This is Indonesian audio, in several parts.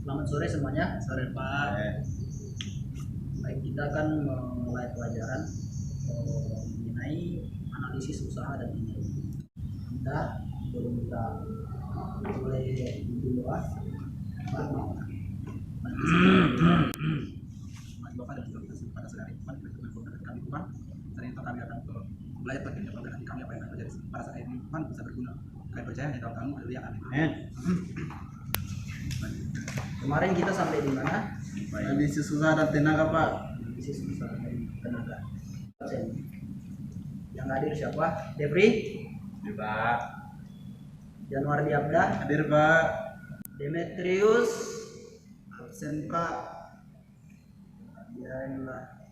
Selamat sore semuanya. Sore Pak. Baik, kita akan mulai pelajaran mengenai analisis usaha dan energi. Kita belum kita mulai dulu Bapak dan juga pada saudari kami Tuhan, ternyata kami akan belajar bagian dari hati kami apa yang akan terjadi pada saat ini Tuhan bisa berguna. Kami percaya di dalam kamu, haleluya, amin. Kemarin kita sampai di mana? Analisis usaha dan tenaga Pak. Analisis usaha dan tenaga. Yang hadir siapa? Devri? Pak. Januari Abda? Hadir Pak. Demetrius? Absen Pak.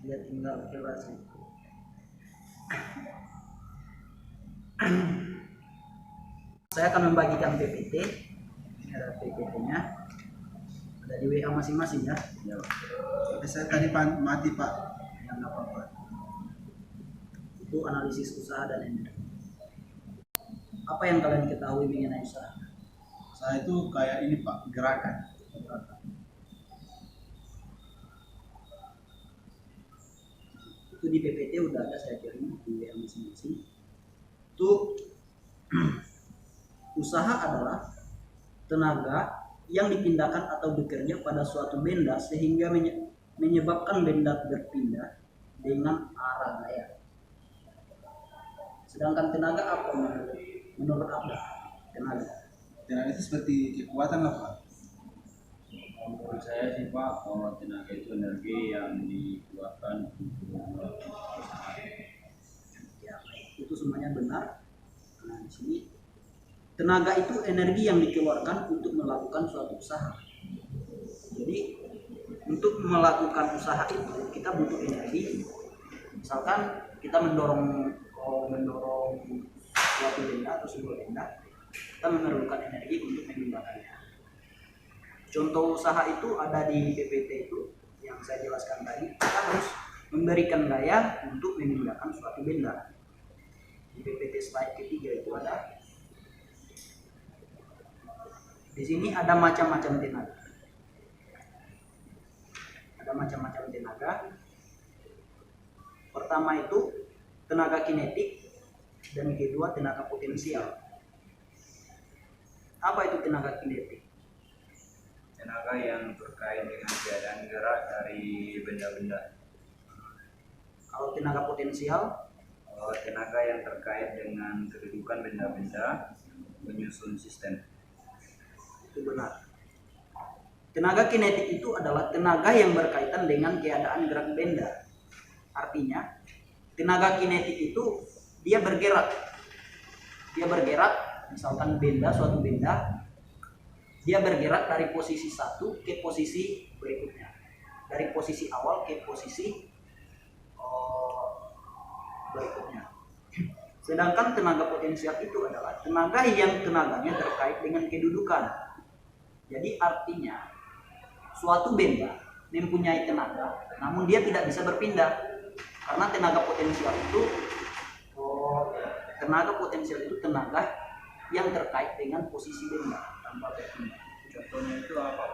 Dia tinggal kelas. Saya akan membagikan PPT. Ini ada PPT-nya. Ada di WA masing-masing ya. Saya tadi mati Pak. Ya, nggak apa-apa. Itu analisis usaha dan energi. Apa yang kalian ketahui mengenai usaha? Saya itu kayak ini Pak, gerakan. Itu di PPT udah ada, saya kirim di WA masing-masing. Itu usaha adalah tenaga yang dipindahkan atau bekerja pada suatu benda sehingga menyebabkan benda berpindah dengan arah gaya. Sedangkan tenaga apa menurut Anda? Tenaga itu seperti kekuatan lah Pak. Menurut saya sih Pak, kalau tenaga itu energi yang dikeluarkan untuk melakukan usaha. Ya, itu semuanya benar. Nah, di sini tenaga itu energi yang dikeluarkan untuk melakukan suatu usaha. Jadi untuk melakukan usaha itu kita butuh energi. Misalkan kita mendorong suatu benda atau sebuah benda, kita memerlukan energi untuk memindahkannya. Contoh usaha itu ada di PPT itu yang saya jelaskan tadi. Kita harus memberikan daya untuk memindahkan suatu benda. Di PPT slide ketiga itu ada. Di sini ada macam-macam tenaga. Ada macam-macam tenaga. Pertama itu tenaga kinetik dan kedua tenaga potensial. Apa itu tenaga kinetik? Tenaga yang terkait dengan keadaan gerak dari benda-benda. Kalau tenaga potensial, Tenaga yang terkait dengan kedudukan benda-benda menyusun sistem. itu benar. Tenaga kinetik itu adalah tenaga yang berkaitan dengan keadaan gerak benda. Artinya, tenaga kinetik itu dia bergerak. Dia bergerak, misalkan suatu benda, dia bergerak dari posisi satu ke posisi berikutnya. Dari posisi awal ke posisi berikutnya. Sedangkan tenaga potensial itu adalah tenaga yang tenaganya terkait dengan kedudukan. Jadi artinya suatu benda mempunyai tenaga, namun dia tidak bisa berpindah karena tenaga potensial itu tenaga yang terkait dengan posisi benda tanpa berpindah. Contohnya itu apa?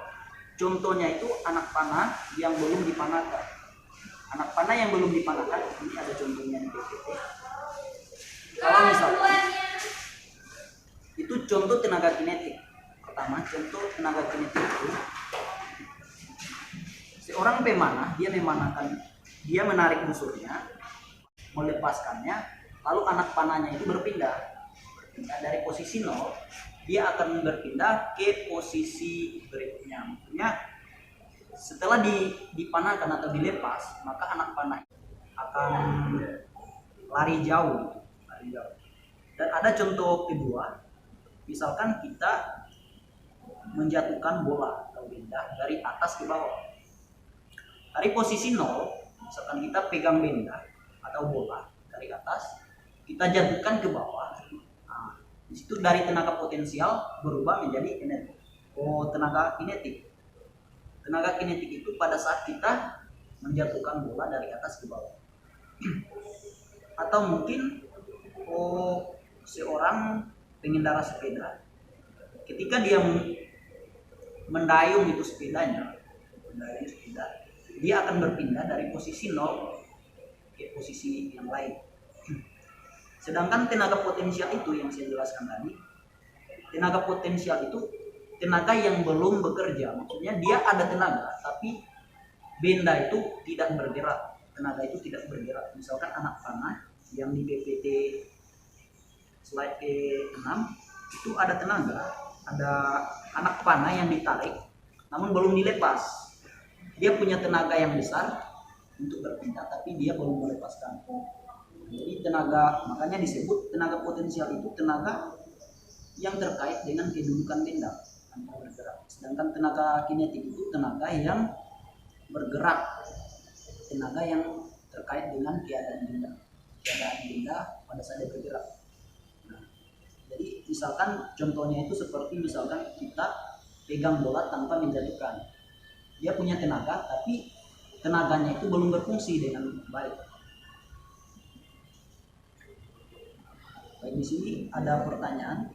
Contohnya itu anak panah yang belum dipanahkan. Anak panah yang belum dipanahkan, ini ada contohnya di PPT. Kalau misalnya itu contoh tenaga kinetik. Pertama, contoh tenaga kinetik itu seorang pemanah, dia menarik busurnya, melepaskannya, lalu anak panahnya itu berpindah dari posisi 0, dia akan berpindah ke posisi berikutnya. Maksudnya setelah dipanahkan atau dilepas, maka anak panah akan lari jauh. Dan ada contoh kedua, misalkan kita menjatuhkan bola atau benda dari atas ke bawah. Dari posisi 0, misalkan kita pegang benda atau bola dari atas, kita jatuhkan ke bawah. Nah, di situ dari tenaga potensial berubah menjadi energi. Tenaga kinetik. Tenaga kinetik itu pada saat kita menjatuhkan bola dari atas ke bawah. Atau mungkin seorang pengendara sepeda, ketika dia mendayung itu sepedanya, dia akan berpindah dari posisi nol ke posisi yang lain. Sedangkan tenaga potensial itu yang saya jelaskan tadi, tenaga potensial itu tenaga yang belum bekerja, maksudnya dia ada tenaga tapi benda itu tidak bergerak, tenaga itu tidak bergerak. Misalkan anak panah yang di PPT slide ke-6 itu ada tenaga, ada anak panah yang ditarik namun belum dilepas. Dia punya tenaga yang besar untuk berpindah tapi dia belum melepaskan. Jadi tenaga, makanya disebut tenaga potensial itu tenaga yang terkait dengan kedudukan benda tanpa bergerak. Sedangkan tenaga kinetik itu tenaga yang bergerak, tenaga yang terkait dengan keadaan benda pada saat dia bergerak. Nah, jadi misalkan contohnya itu seperti misalkan kita pegang bola tanpa menjatuhkan. Dia punya tenaga tapi tenaganya itu belum berfungsi dengan baik. Baik, di sini ada pertanyaan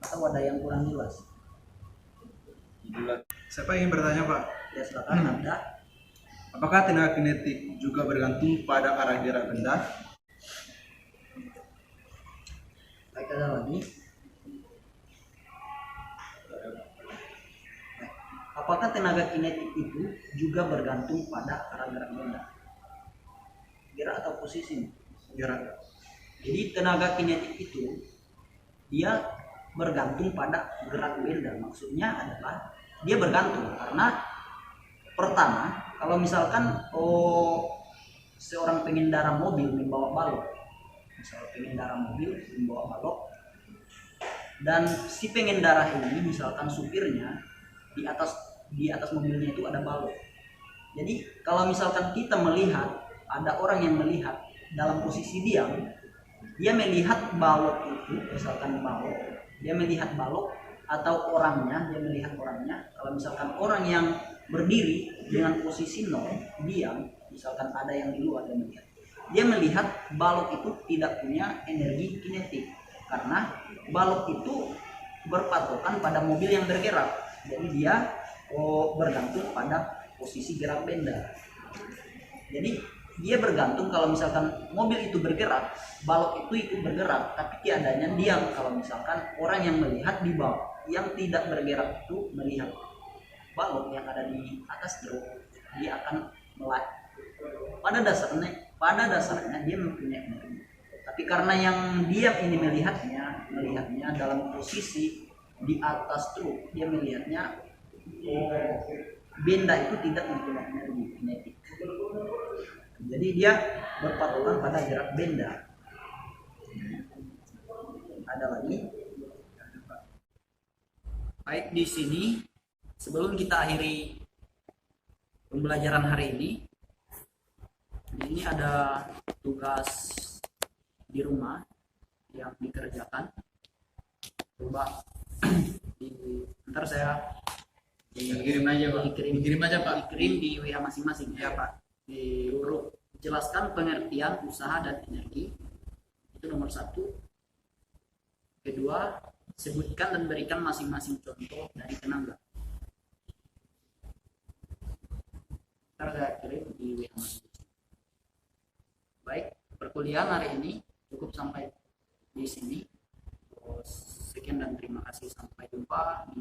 atau ada yang kurang jelas? Siapa yang ingin bertanya, Pak? Ya silakan Anda. Apakah tenaga kinetik juga bergantung pada arah gerak benda? Baik, ada lagi. Apakah tenaga kinetik itu juga bergantung pada arah gerak benda? Gerak atau posisi? Gerak. Jadi tenaga kinetik itu dia bergantung pada gerak benda. Maksudnya adalah dia bergantung karena pertama, kalau misalkan seorang pengendara mobil membawa balok, misalnya pengendara mobil membawa balok, dan si pengendara ini misalkan supirnya di atas mobilnya itu ada balok. Jadi kalau misalkan kita melihat ada orang yang melihat dalam posisi diam, dia melihat balok itu, misalkan balok, dia melihat balok atau orangnya, dia melihat orangnya. Kalau misalkan orang yang berdiri dengan posisi nol, diam, misalkan ada yang di luar dia melihat balok itu tidak punya energi kinetik karena balok itu berpatokan pada mobil yang bergerak. Jadi dia bergantung pada posisi gerak benda. Jadi dia bergantung kalau misalkan mobil itu bergerak, balok itu ikut bergerak, tapi tiadanya diam. Kalau misalkan orang yang melihat di bawah, yang tidak bergerak itu melihat balok yang ada di atas truk, dia akan melaj. Pada dasarnya dia mempunyai energi. Tapi karena yang diam ini melihatnya dalam posisi di atas truk, dia melihatnya benda itu tidak mempunyai energi kinetik. Jadi dia berpatokan pada gerak benda. Ada lagi? Baik, di sini sebelum kita akhiri pembelajaran hari ini ada tugas di rumah yang dikerjakan. Coba ntar saya Dikirim aja, Pak. Dikirim aja, Pak. Dikirim di WA masing-masing. Ya, Pak. Di huruf jelaskan pengertian usaha dan energi, itu nomor 1. Kedua, sebutkan dan berikan masing-masing contoh dari tenaga. Ntar saya kirim di WA masing-masing. Baik, perkuliahan hari ini cukup sampai di sini. Sekian dan terima kasih, sampai jumpa di